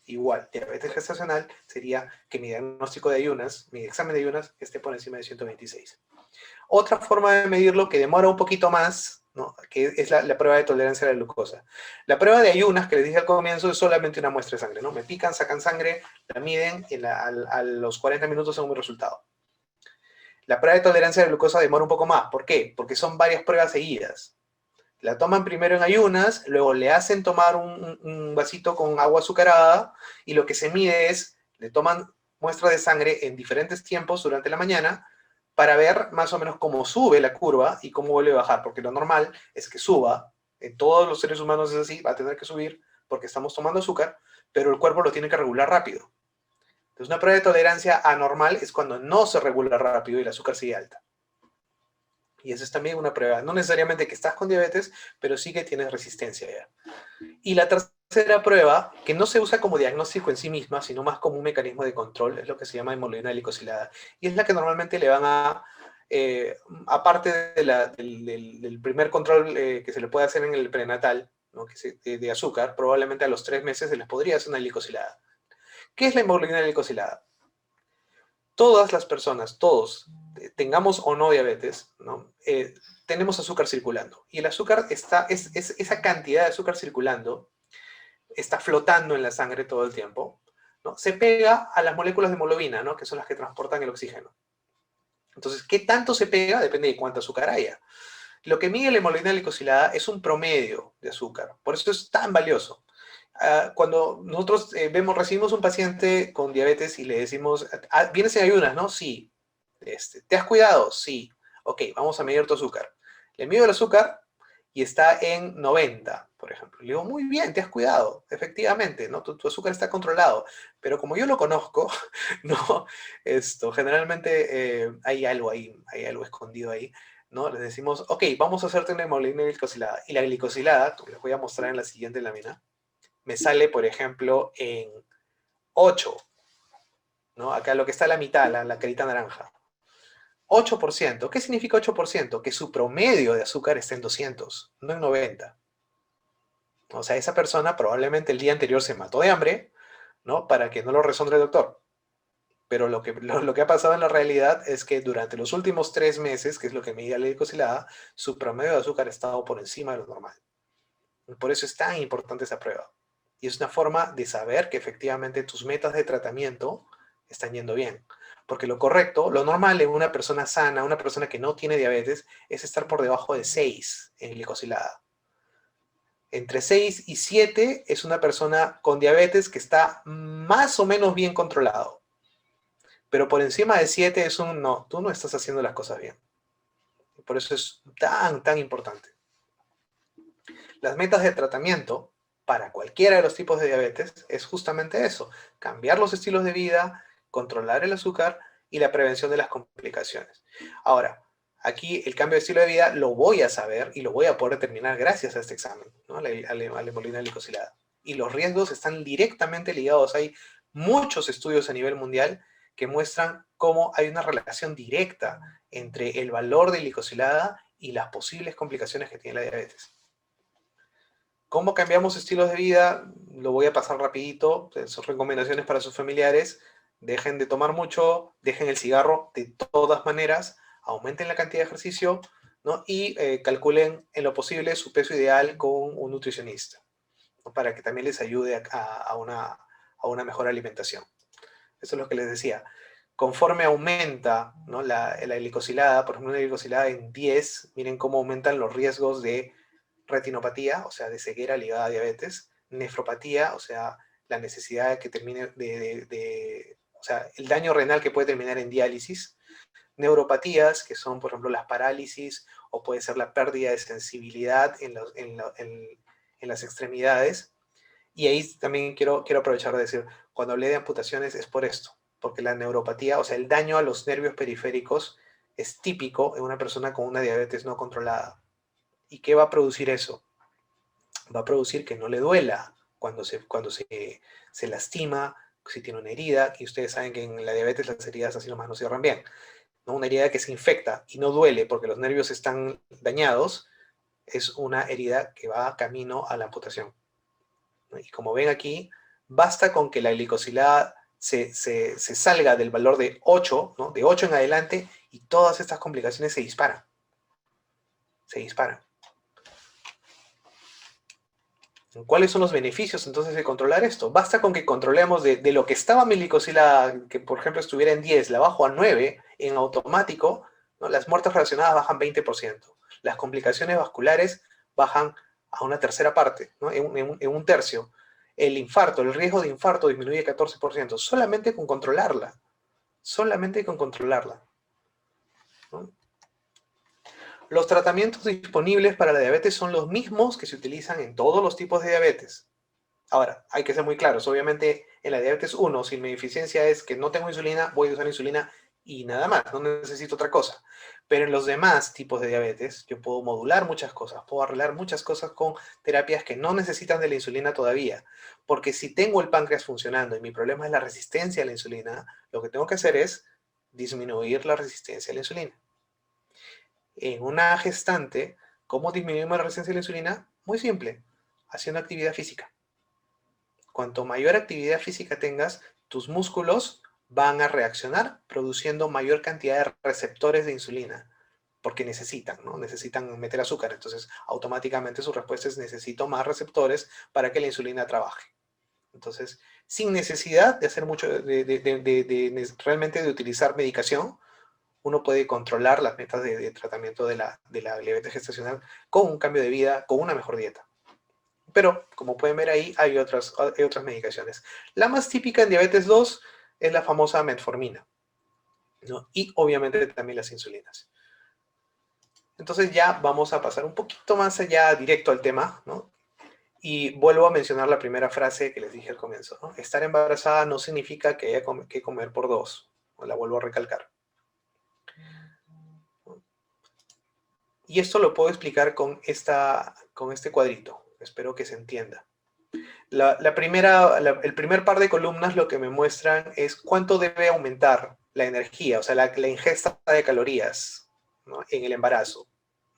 igual, diabetes gestacional sería que mi diagnóstico de ayunas, mi examen de ayunas, esté por encima de 126. Otra forma de medirlo que demora un poquito más, ¿no? Que es la prueba de tolerancia a la glucosa. La prueba de ayunas, que les dije al comienzo, es solamente una muestra de sangre, ¿no? Me pican, sacan sangre, la miden y a los 40 minutos tengo mi resultado. La prueba de tolerancia a la glucosa demora un poco más. ¿Por qué? Porque son varias pruebas seguidas. La toman primero en ayunas, luego le hacen tomar un vasito con agua azucarada, y lo que se mide es, le toman muestra de sangre en diferentes tiempos durante la mañana para ver más o menos cómo sube la curva y cómo vuelve a bajar, porque lo normal es que suba, en todos los seres humanos es así, va a tener que subir porque estamos tomando azúcar, pero el cuerpo lo tiene que regular rápido. Entonces una prueba de tolerancia anormal es cuando no se regula rápido y el azúcar sigue alta. Y eso es también una prueba, no necesariamente que estás con diabetes, pero sí que tienes resistencia ya. Y la tercera prueba, que no se usa como diagnóstico en sí misma, sino más como un mecanismo de control, es lo que se llama hemoglobina glicosilada. Y es la que normalmente le van aparte del primer control que se le puede hacer en el prenatal, ¿no? De azúcar, probablemente a los 3 meses se les podría hacer una glicosilada. ¿Qué es la hemoglobina glicosilada? Todas las personas, todos, tengamos o no diabetes, ¿no? Tenemos azúcar circulando. Y el azúcar esa cantidad de azúcar circulando está flotando en la sangre todo el tiempo, ¿no? Se pega a las moléculas de hemoglobina, ¿no? Que son las que transportan el oxígeno. Entonces, ¿qué tanto se pega? Depende de cuánta azúcar haya. Lo que mide la hemoglobina glicosilada es un promedio de azúcar. Por eso es tan valioso. Cuando nosotros recibimos un paciente con diabetes y le decimos, ¿vienes en ayunas, no? Sí. ¿Te has cuidado? Sí. Ok, vamos a medir tu azúcar. Le mido el azúcar y está en 90, por ejemplo. Le digo, muy bien, te has cuidado, efectivamente, ¿no? Tu azúcar está controlado. Pero como yo lo conozco, ¿no? Generalmente hay algo escondido ahí, ¿no? Les decimos, ok, vamos a hacerte una hemoglobina glicosilada. Y la glicosilada, les voy a mostrar en la siguiente lámina, me sale, por ejemplo, en 8, ¿no? Acá lo que está a la mitad, la carita naranja. 8%. ¿Qué significa 8%? Que su promedio de azúcar está en 200, no en 90. O sea, esa persona probablemente el día anterior se mató de hambre, ¿no? Para que no lo resondre el doctor. Pero lo que ha pasado en la realidad es que durante los últimos 3 meses, que es lo que medía la glicosilada, su promedio de azúcar ha estado por encima de lo normal. Por eso es tan importante esa prueba. Y es una forma de saber que efectivamente tus metas de tratamiento están yendo bien. Porque lo correcto, lo normal en una persona sana, una persona que no tiene diabetes, es estar por debajo de 6 en glicosilada. Entre 6 y 7 es una persona con diabetes que está más o menos bien controlado. Pero por encima de 7 es un no, tú no estás haciendo las cosas bien. Por eso es tan importante. Las metas de tratamiento para cualquiera de los tipos de diabetes es justamente eso, cambiar los estilos de vida, controlar el azúcar y la prevención de las complicaciones. Ahora, aquí el cambio de estilo de vida lo voy a saber y lo voy a poder determinar gracias a este examen, ¿no? a la hemoglobina glicosilada. Y los riesgos están directamente ligados. Hay muchos estudios a nivel mundial que muestran cómo hay una relación directa entre el valor de glicosilada y las posibles complicaciones que tiene la diabetes. ¿Cómo cambiamos estilos de vida? Lo voy a pasar rapidito. Son recomendaciones para sus familiares. Dejen de tomar mucho, dejen el cigarro de todas maneras, aumenten la cantidad de ejercicio, ¿no? Y calculen en lo posible su peso ideal con un nutricionista, ¿no? Para que también les ayude a una mejor alimentación. Eso es lo que les decía. Conforme aumenta, ¿no? la glicosilada, por ejemplo, una glicosilada en 10, miren cómo aumentan los riesgos de retinopatía, o sea, de ceguera ligada a diabetes, nefropatía, o sea, la necesidad de que termine o sea, el daño renal que puede terminar en diálisis, neuropatías, que son, por ejemplo, las parálisis, o puede ser la pérdida de sensibilidad en las extremidades. Y ahí también quiero aprovechar de decir, cuando hablé de amputaciones es por esto, porque la neuropatía, o sea, el daño a los nervios periféricos es típico en una persona con una diabetes no controlada. ¿Y qué va a producir eso? Va a producir que no le duela cuando se lastima, si tiene una herida, y ustedes saben que en la diabetes las heridas así nomás no cierran bien, ¿no? Una herida que se infecta y no duele porque los nervios están dañados, es una herida que va camino a la amputación. Y como ven aquí, basta con que la glicosilada se salga del valor de 8, ¿no? De 8 en adelante, y todas estas complicaciones se disparan. Se disparan. ¿Cuáles son los beneficios entonces de controlar esto? Basta con que controlemos de lo que estaba mi glicosilada, que por ejemplo estuviera en 10, la bajo a 9, en automático, ¿no? Las muertes relacionadas bajan 20%. Las complicaciones vasculares bajan a una tercera parte, ¿no? en un tercio. El infarto, el riesgo de infarto disminuye 14%, solamente con controlarla. Solamente con controlarla, ¿no? Los tratamientos disponibles para la diabetes son los mismos que se utilizan en todos los tipos de diabetes. Ahora, hay que ser muy claros. Obviamente, en la diabetes 1, si mi deficiencia es que no tengo insulina, voy a usar insulina y nada más, no necesito otra cosa. Pero en los demás tipos de diabetes, yo puedo modular muchas cosas, puedo arreglar muchas cosas con terapias que no necesitan de la insulina todavía. Porque si tengo el páncreas funcionando y mi problema es la resistencia a la insulina, lo que tengo que hacer es disminuir la resistencia a la insulina. En una gestante, ¿cómo disminuimos la resistencia a la insulina? Muy simple, haciendo actividad física. Cuanto mayor actividad física tengas, tus músculos van a reaccionar produciendo mayor cantidad de receptores de insulina, porque necesitan, ¿no? Necesitan meter azúcar. Entonces, automáticamente su respuesta es: necesito más receptores para que la insulina trabaje. Entonces, sin necesidad de hacer mucho, realmente de utilizar medicación, uno puede controlar las metas de tratamiento de la diabetes gestacional con un cambio de vida, con una mejor dieta. Pero, como pueden ver ahí, hay otras medicaciones. La más típica en diabetes 2 es la famosa metformina, ¿no? Y obviamente también las insulinas. Entonces ya vamos a pasar un poquito más allá, directo al tema, ¿no? Y vuelvo a mencionar la primera frase que les dije al comienzo, ¿no? Estar embarazada no significa que haya que comer por dos. La vuelvo a recalcar. Y esto lo puedo explicar con este cuadrito. Espero que se entienda. El primer par de columnas lo que me muestran es cuánto debe aumentar la energía, o sea, la ingesta de calorías, ¿no? En el embarazo.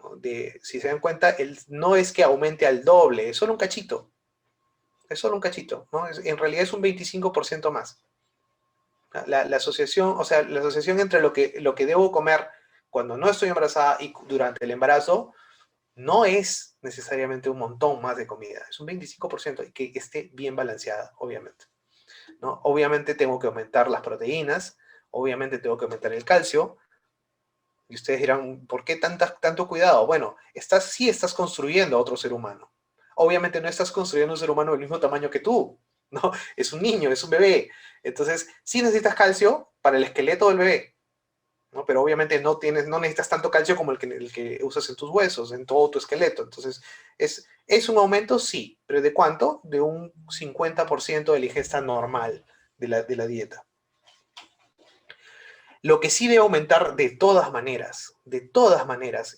¿no? Si se dan cuenta, no es que aumente al doble, es solo un cachito. Es solo un cachito, ¿no? En realidad es un 25% más. La asociación, o sea, la asociación entre lo que debo comer cuando no estoy embarazada y durante el embarazo no es necesariamente un montón más de comida, es un 25% y que esté bien balanceada, obviamente, ¿no? Obviamente tengo que aumentar las proteínas, obviamente tengo que aumentar el calcio, y ustedes dirán, ¿por qué tanto cuidado? Bueno, sí estás construyendo a otro ser humano. Obviamente no estás construyendo un ser humano del mismo tamaño que tú, ¿no? Es un niño, es un bebé. Entonces, sí necesitas calcio para el esqueleto del bebé, ¿no? Pero obviamente no necesitas tanto calcio como el que usas en tus huesos, en todo tu esqueleto. Entonces, es un aumento, sí, pero ¿de cuánto? De un 50% de la ingesta normal de la dieta. Lo que sí debe aumentar de todas maneras,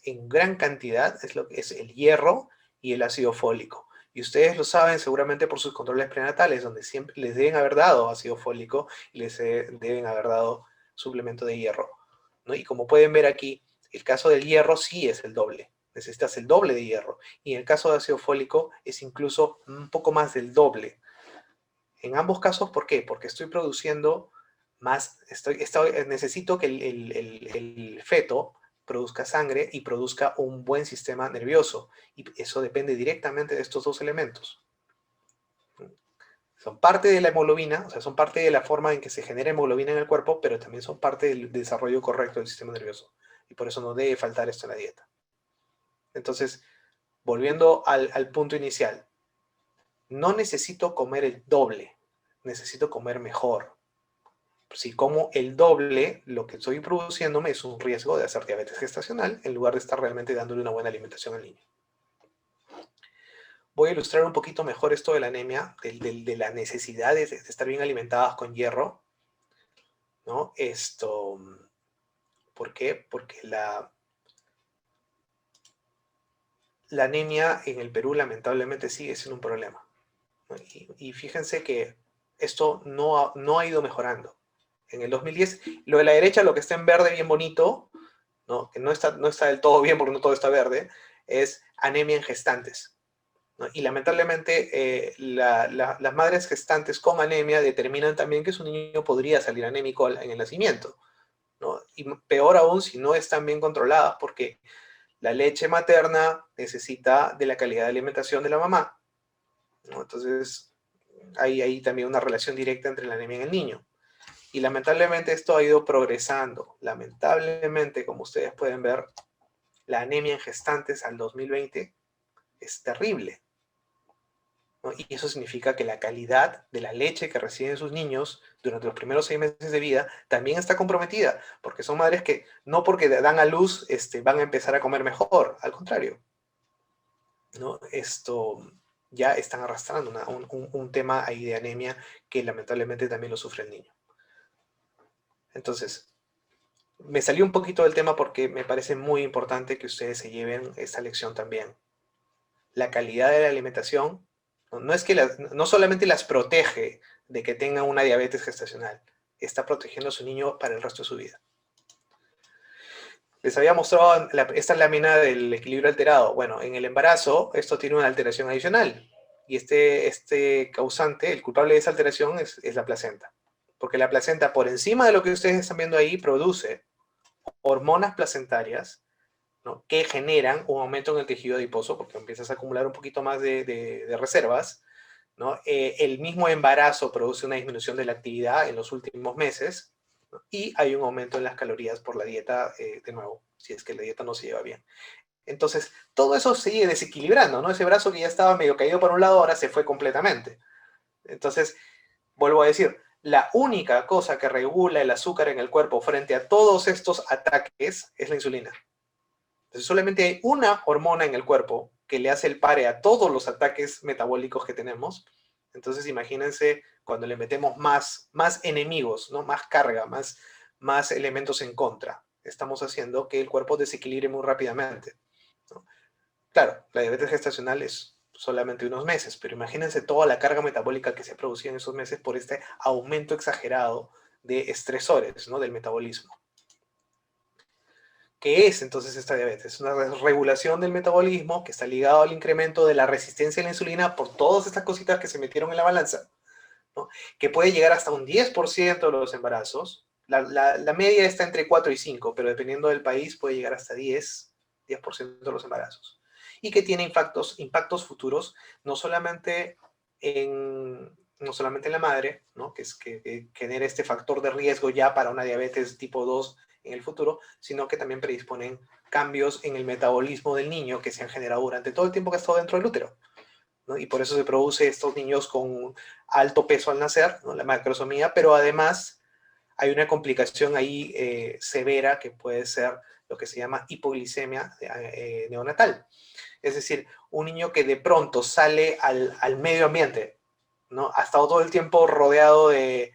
en gran cantidad, es lo que es el hierro y el ácido fólico. Y ustedes lo saben seguramente por sus controles prenatales, donde siempre les deben haber dado ácido fólico y les deben haber dado suplemento de hierro, ¿no? Y como pueden ver aquí, el caso del hierro sí es el doble. Necesitas el doble de hierro. Y en el caso de ácido fólico es incluso un poco más del doble. En ambos casos, ¿por qué? Porque estoy produciendo más, necesito que el feto produzca sangre y produzca un buen sistema nervioso. Y eso depende directamente de estos dos elementos. Son parte de la hemoglobina, o sea, son parte de la forma en que se genera hemoglobina en el cuerpo, pero también son parte del desarrollo correcto del sistema nervioso. Y por eso no debe faltar esto en la dieta. Entonces, volviendo al punto inicial, no necesito comer el doble, necesito comer mejor. Si como el doble, lo que estoy produciéndome es un riesgo de hacer diabetes gestacional en lugar de estar realmente dándole una buena alimentación al niño. Voy a ilustrar un poquito mejor esto de la anemia, de la necesidad de estar bien alimentadas con hierro, ¿no? ¿Por qué? Porque la anemia en el Perú lamentablemente sigue siendo un problema, ¿no? Y fíjense que esto no ha ido mejorando. En el 2010, lo de la derecha, lo que está en verde bien bonito, ¿no? Que no está del todo bien porque no todo está verde, es anemia en gestantes, ¿no? Y lamentablemente las madres gestantes con anemia determinan también que su niño podría salir anémico en el nacimiento, ¿no? Y peor aún si no están bien controladas porque la leche materna necesita de la calidad de alimentación de la mamá, ¿no? Entonces hay también una relación directa entre la anemia y el niño. Y lamentablemente esto ha ido progresando. Lamentablemente, como ustedes pueden ver, la anemia en gestantes al 2020 es terrible, ¿no? Y eso significa que la calidad de la leche que reciben sus niños durante los primeros 6 meses de vida también está comprometida, porque son madres que no porque dan a luz van a empezar a comer mejor, al contrario, ¿no? Ya están arrastrando un tema ahí de anemia que lamentablemente también lo sufre el niño. Entonces, me salió un poquito del tema porque me parece muy importante que ustedes se lleven esta lección también. La calidad de la alimentación no es que no solamente las protege de que tengan una diabetes gestacional, está protegiendo a su niño para el resto de su vida. Les había mostrado esta lámina del equilibrio alterado. Bueno, en el embarazo esto tiene una alteración adicional y este causante, el culpable de esa alteración es la placenta. Porque la placenta, por encima de lo que ustedes están viendo ahí, produce hormonas placentarias, ¿no? Que generan un aumento en el tejido adiposo porque empiezas a acumular un poquito más de reservas, ¿no? El mismo embarazo produce una disminución de la actividad en los últimos meses, ¿no? Y hay un aumento en las calorías por la dieta, de nuevo, si es que la dieta no se lleva bien. Entonces, todo eso sigue desequilibrando, ¿no? Ese brazo que ya estaba medio caído por un lado ahora se fue completamente. Entonces, vuelvo a decir, la única cosa que regula el azúcar en el cuerpo frente a todos estos ataques es la insulina. Entonces solamente hay una hormona en el cuerpo que le hace el pare a todos los ataques metabólicos que tenemos. Entonces imagínense cuando le metemos más enemigos, ¿no? Más carga, más elementos en contra. Estamos haciendo que el cuerpo desequilibre muy rápidamente, ¿no? Claro, la diabetes gestacional es solamente unos meses, pero imagínense toda la carga metabólica que se producía en esos meses por este aumento exagerado de estresores, ¿no? Del metabolismo. ¿Qué es entonces esta diabetes? Es una regulación del metabolismo que está ligado al incremento de la resistencia a la insulina por todas estas cositas que se metieron en la balanza, ¿no? Que puede llegar hasta un 10% de los embarazos. La media está entre 4 y 5, pero dependiendo del país puede llegar hasta 10% de los embarazos. Y que tiene impactos futuros, no solamente en la madre, ¿no? Que genera este factor de riesgo ya para una diabetes tipo 2 en el futuro, sino que también predisponen cambios en el metabolismo del niño que se han generado durante todo el tiempo que ha estado dentro del útero, ¿no? Y por eso se produce estos niños con alto peso al nacer, ¿no? La macrosomía, pero además hay una complicación ahí severa que puede ser lo que se llama hipoglicemia neonatal. Es decir, un niño que de pronto sale al medio ambiente, ¿no? Ha estado todo el tiempo rodeado de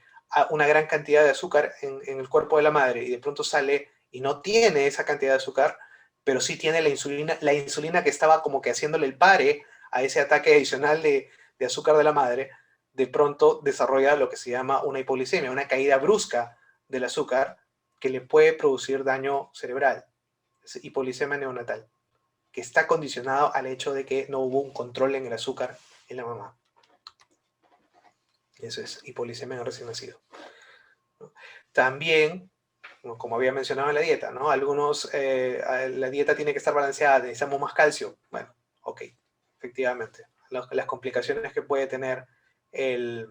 una gran cantidad de azúcar en el cuerpo de la madre y de pronto sale y no tiene esa cantidad de azúcar, pero sí tiene la insulina que estaba como que haciéndole el pare a ese ataque adicional de azúcar de la madre, de pronto desarrolla lo que se llama una hipoglicemia, una caída brusca del azúcar que le puede producir daño cerebral, es hipoglicemia neonatal, que está condicionado al hecho de que no hubo un control en el azúcar en la mamá. Eso es hipoglicemia en el recién nacido. También, como había mencionado en la dieta, ¿no? La dieta tiene que estar balanceada, necesitamos más calcio. Bueno, ok, efectivamente. Las complicaciones que puede tener el,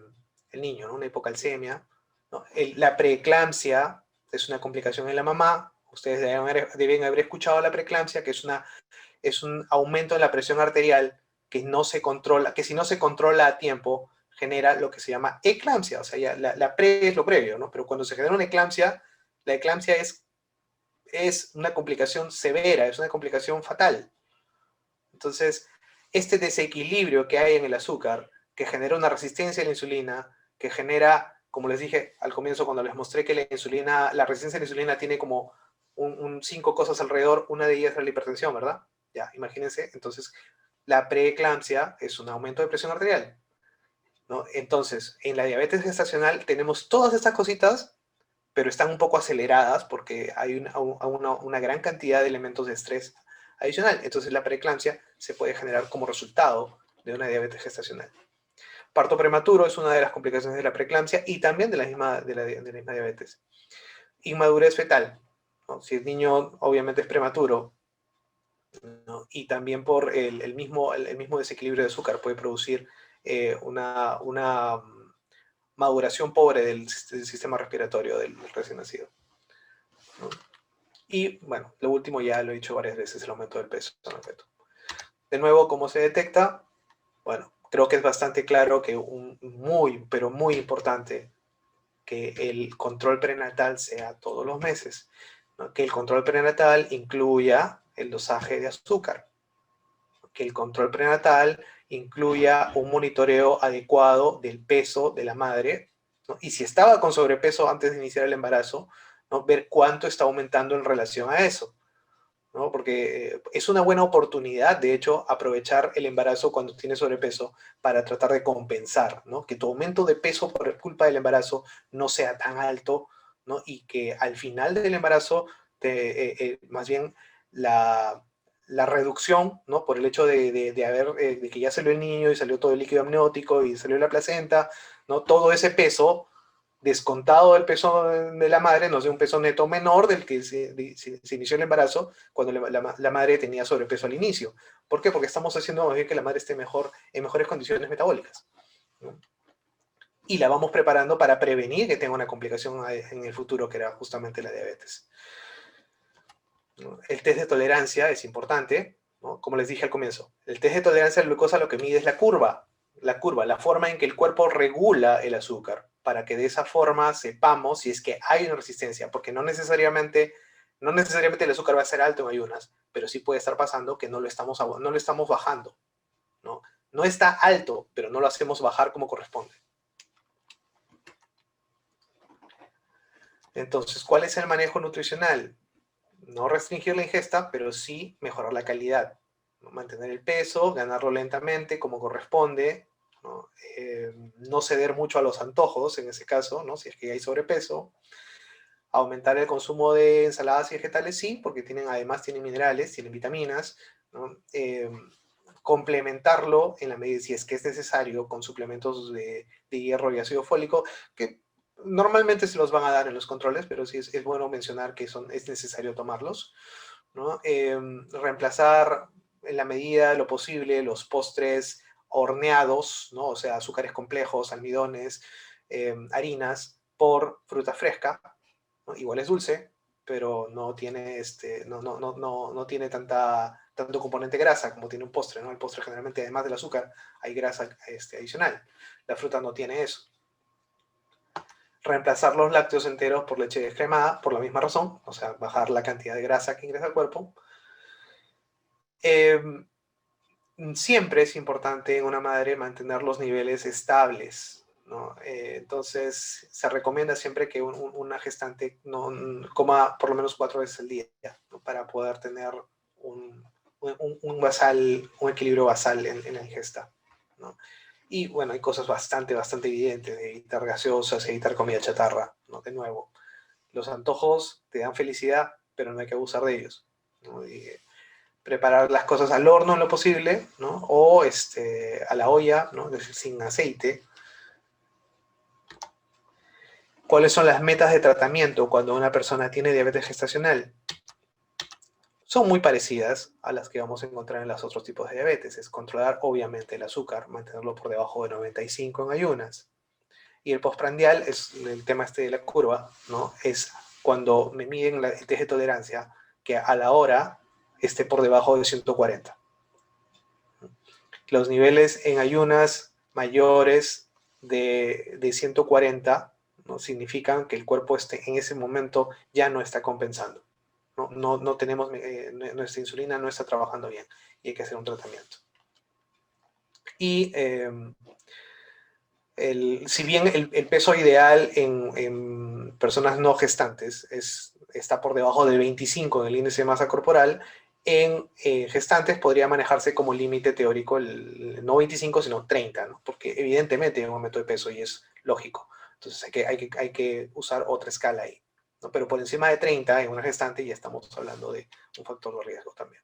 el niño, ¿no? Una hipocalcemia, ¿no? La preeclampsia es una complicación en la mamá. Ustedes deben haber escuchado la preeclampsia, que es un aumento en la presión arterial que no se controla, que si no se controla a tiempo, genera lo que se llama eclampsia. O sea, ya la pre es lo previo, ¿no? Pero cuando se genera una eclampsia, la eclampsia es una complicación severa, es una complicación fatal. Entonces, este desequilibrio que hay en el azúcar, que genera una resistencia a la insulina, que genera, como les dije al comienzo cuando les mostré que la resistencia a la insulina tiene como cinco cosas alrededor, una de ellas es la hipertensión, ¿verdad? Ya, imagínense, entonces la preeclampsia es un aumento de presión arterial, ¿no? Entonces, en la diabetes gestacional tenemos todas estas cositas, pero están un poco aceleradas porque hay una gran cantidad de elementos de estrés adicional. Entonces, la preeclampsia se puede generar como resultado de una diabetes gestacional. Parto prematuro es una de las complicaciones de la preeclampsia y también de la misma diabetes. Inmadurez fetal, ¿no? Si el niño obviamente es prematuro, ¿no? Y también por el mismo desequilibrio de azúcar puede producir una maduración pobre del sistema respiratorio del recién nacido, ¿no? Y bueno, lo último ya lo he dicho varias veces, el aumento del peso, ¿no? De nuevo, ¿cómo se detecta? Bueno, creo que es bastante claro que pero muy importante que el control prenatal sea todos los meses, ¿no? Que el control prenatal incluya el dosaje de azúcar, que el control prenatal incluya un monitoreo adecuado del peso de la madre, ¿no? Y si estaba con sobrepeso antes de iniciar el embarazo, ¿no? Ver cuánto está aumentando en relación a eso, ¿no? Porque es una buena oportunidad, de hecho, aprovechar el embarazo cuando tienes sobrepeso para tratar de compensar, ¿no? Que tu aumento de peso por culpa del embarazo no sea tan alto, ¿no? Y que al final del embarazo, más bien la reducción, ¿no? Por el hecho de que ya salió el niño y salió todo el líquido amniótico y salió la placenta, ¿no? Todo ese peso descontado del peso de la madre, nos dé un peso neto menor del que se inició el embarazo cuando la madre tenía sobrepeso al inicio. ¿Por qué? Porque estamos haciendo más bien que la madre esté en mejores condiciones metabólicas, ¿no? Y la vamos preparando para prevenir que tenga una complicación en el futuro, que era justamente la diabetes, ¿no? El test de tolerancia es importante, ¿no? Como les dije al comienzo. El test de tolerancia a la glucosa lo que mide es la forma en que el cuerpo regula el azúcar, para que de esa forma sepamos si es que hay una resistencia, porque no necesariamente el azúcar va a ser alto en ayunas, pero sí puede estar pasando que no lo estamos bajando, ¿no? No está alto, pero no lo hacemos bajar como corresponde. Entonces, ¿cuál es el manejo nutricional? No restringir la ingesta, pero sí mejorar la calidad, ¿no? Mantener el peso, ganarlo lentamente como corresponde, ¿no? No ceder mucho a los antojos en ese caso, ¿no? Si es que hay sobrepeso. Aumentar el consumo de ensaladas y vegetales, sí, porque además tienen minerales, tienen vitaminas, ¿no? Complementarlo en la medida, si es que es necesario, con suplementos de hierro y ácido fólico, que normalmente se los van a dar en los controles, pero sí es bueno mencionar que es necesario tomarlos, ¿no? Reemplazar en la medida de lo posible los postres horneados, ¿no? O sea, azúcares complejos, almidones, harinas, por fruta fresca, ¿no? Igual es dulce, pero no tiene, no tiene tanto componente grasa como tiene un postre, ¿no? El postre generalmente, además del azúcar, hay grasa adicional. La fruta no tiene eso. Reemplazar los lácteos enteros por leche descremada, por la misma razón, o sea, bajar la cantidad de grasa que ingresa al cuerpo. Siempre es importante en una madre mantener los niveles estables, ¿no? Entonces, se recomienda siempre que una gestante no coma por lo menos 4 veces al día, ¿no? Para poder tener un equilibrio basal en la ingesta, ¿no? Y bueno, hay cosas bastante evidentes, de evitar gaseosas, evitar comida chatarra, ¿no? De nuevo, los antojos te dan felicidad, pero no hay que abusar de ellos, ¿no? Preparar las cosas al horno en lo posible, ¿no? O a la olla, ¿no? Es decir, sin aceite. ¿Cuáles son las metas de tratamiento cuando una persona tiene diabetes gestacional? Son muy parecidas a las que vamos a encontrar en los otros tipos de diabetes. Es controlar, obviamente, el azúcar, mantenerlo por debajo de 95 en ayunas. Y el postprandial es el tema de la curva, ¿no? Es cuando me miden el test de tolerancia, que a la hora esté por debajo de 140. Los niveles en ayunas mayores de 140, ¿no? Significan que el cuerpo en ese momento ya no está compensando. No tenemos, nuestra insulina no está trabajando bien y hay que hacer un tratamiento. Y si bien el peso ideal en personas no gestantes está por debajo del 25 en el índice de masa corporal, en gestantes podría manejarse como límite teórico no 25, sino 30, ¿no? Porque evidentemente hay un aumento de peso y es lógico. Entonces hay que usar otra escala ahí, ¿no? Pero por encima de 30 en una gestante ya estamos hablando de un factor de riesgo también.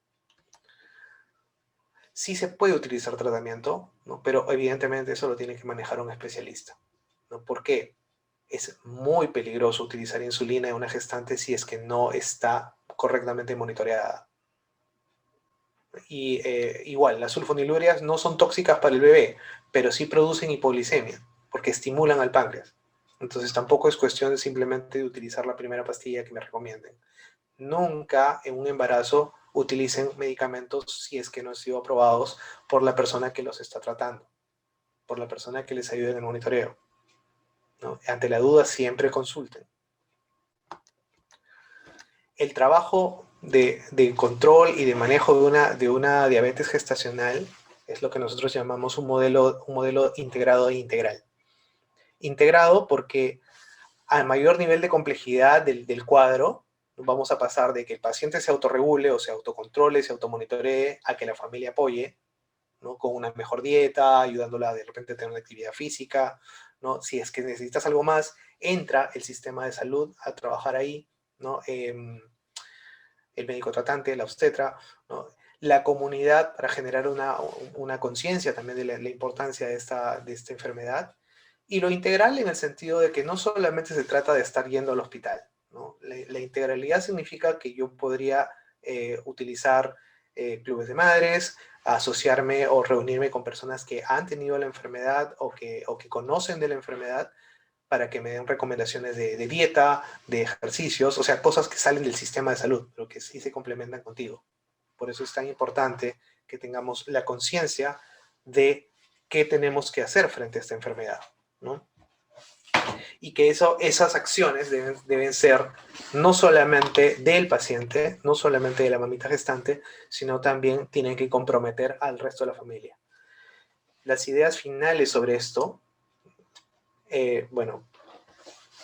Sí se puede utilizar tratamiento, ¿no? Pero evidentemente eso lo tiene que manejar un especialista, ¿no? ¿Por qué? Es muy peligroso utilizar insulina en una gestante si es que no está correctamente monitoreada. Y igual, las sulfonilurias no son tóxicas para el bebé, pero sí producen hipoglicemia, porque estimulan al páncreas. Entonces tampoco es cuestión de simplemente de utilizar la primera pastilla que me recomienden. Nunca en un embarazo utilicen medicamentos si es que no han sido aprobados por la persona que los está tratando, por la persona que les ayude en el monitoreo, ¿no? Ante la duda siempre consulten. El trabajo de control y de manejo de una diabetes gestacional es lo que nosotros llamamos un modelo integrado e integral. Integrado porque al mayor nivel de complejidad del cuadro, vamos a pasar de que el paciente se autorregule o se autocontrole, se automonitoree, a que la familia apoye, ¿no? Con una mejor dieta, ayudándola de repente a tener una actividad física, ¿no? Si es que necesitas algo más, entra el sistema de salud a trabajar ahí, ¿no? El médico tratante, la obstetra, ¿no? La comunidad para generar una conciencia también de la importancia de esta enfermedad. Y lo integral en el sentido de que no solamente se trata de estar yendo al hospital, ¿no? La integralidad significa que yo podría utilizar clubes de madres, asociarme o reunirme con personas que han tenido la enfermedad o que conocen de la enfermedad para que me den recomendaciones de dieta, de ejercicios, o sea, cosas que salen del sistema de salud, pero que sí se complementan contigo. Por eso es tan importante que tengamos la conciencia de qué tenemos que hacer frente a esta enfermedad, ¿no? Y que esas acciones deben ser no solamente del paciente, no solamente de la mamita gestante, sino también tienen que comprometer al resto de la familia. Las ideas finales sobre esto, bueno,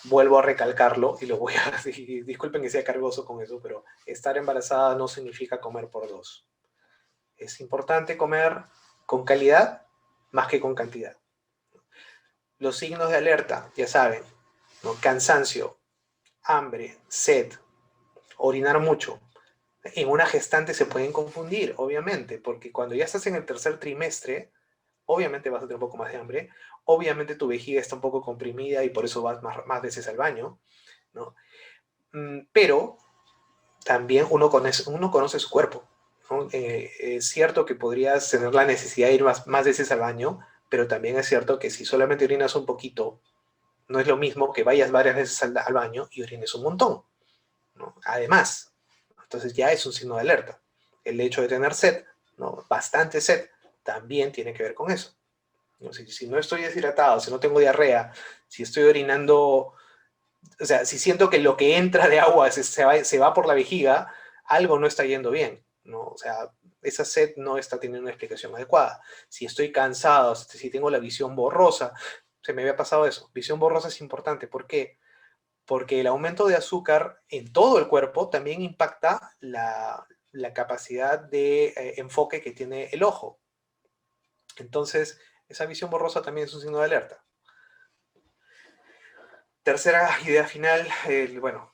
vuelvo a recalcarlo y lo voy a decir, disculpen que sea cargoso con eso, pero estar embarazada no significa comer por dos. Es importante comer con calidad más que con cantidad. Los signos de alerta, ya saben, ¿no? Cansancio, hambre, sed, orinar mucho, en una gestante se pueden confundir, obviamente, porque cuando ya estás en el tercer trimestre, obviamente vas a tener un poco más de hambre, obviamente tu vejiga está un poco comprimida y por eso vas más veces al baño, ¿no? Pero también uno conoce su cuerpo, ¿no? Es cierto que podrías tener la necesidad de ir más veces al baño, pero también es cierto que si solamente orinas un poquito, no es lo mismo que vayas varias veces al baño y orines un montón, ¿no? Además, entonces ya es un signo de alerta. El hecho de tener sed, ¿no? Bastante sed, también tiene que ver con eso, ¿no? Si no estoy deshidratado, si no tengo diarrea, si estoy orinando, o sea, si siento que lo que entra de agua se va por la vejiga, algo no está yendo bien, ¿no? O sea, esa sed no está teniendo una explicación adecuada. Si estoy cansado, si tengo la visión borrosa, se me había pasado eso. Visión borrosa es importante. ¿Por qué? Porque el aumento de azúcar en todo el cuerpo también impacta la capacidad de enfoque que tiene el ojo. Entonces, esa visión borrosa también es un signo de alerta. Tercera idea final, bueno,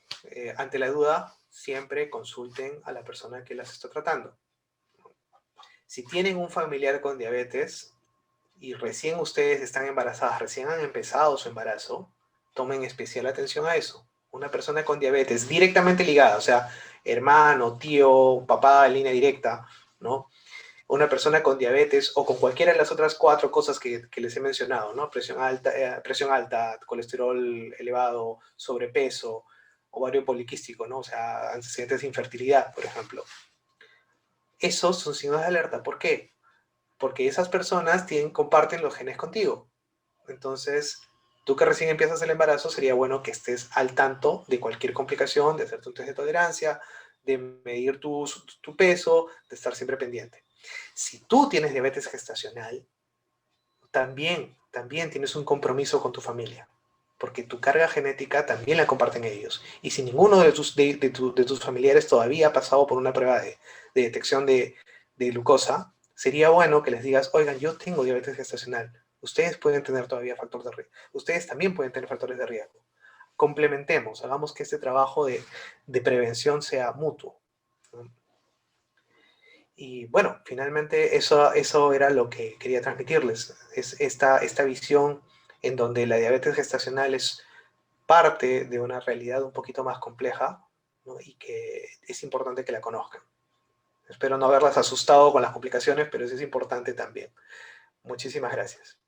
ante la duda, siempre consulten a la persona que las está tratando. Si tienen un familiar con diabetes y recién ustedes están embarazadas, recién han empezado su embarazo, tomen especial atención a eso. Una persona con diabetes directamente ligada, o sea, hermano, tío, papá, en línea directa, ¿no? Una persona con diabetes o con cualquiera de las otras cuatro cosas que les he mencionado, ¿no? Presión alta, colesterol elevado, sobrepeso, ovario poliquístico, ¿no? O sea, antecedentes de infertilidad, por ejemplo. Esos son signos de alerta. ¿Por qué? Porque esas personas comparten los genes contigo. Entonces, tú que recién empiezas el embarazo, sería bueno que estés al tanto de cualquier complicación, de hacerte un test de tolerancia, de medir tu peso, de estar siempre pendiente. Si tú tienes diabetes gestacional, también tienes un compromiso con tu familia, porque tu carga genética también la comparten ellos. Y si ninguno de tus familiares todavía ha pasado por una prueba de detección de glucosa, sería bueno que les digas, oigan, yo tengo diabetes gestacional, ustedes pueden tener todavía factores de riesgo, ustedes también pueden tener factores de riesgo. Complementemos, hagamos que este trabajo de prevención sea mutuo. Y bueno, finalmente eso era lo que quería transmitirles. Es esta visión en donde la diabetes gestacional es parte de una realidad un poquito más compleja, ¿no? Y que es importante que la conozcan. Espero no haberlas asustado con las complicaciones, pero eso es importante también. Muchísimas gracias.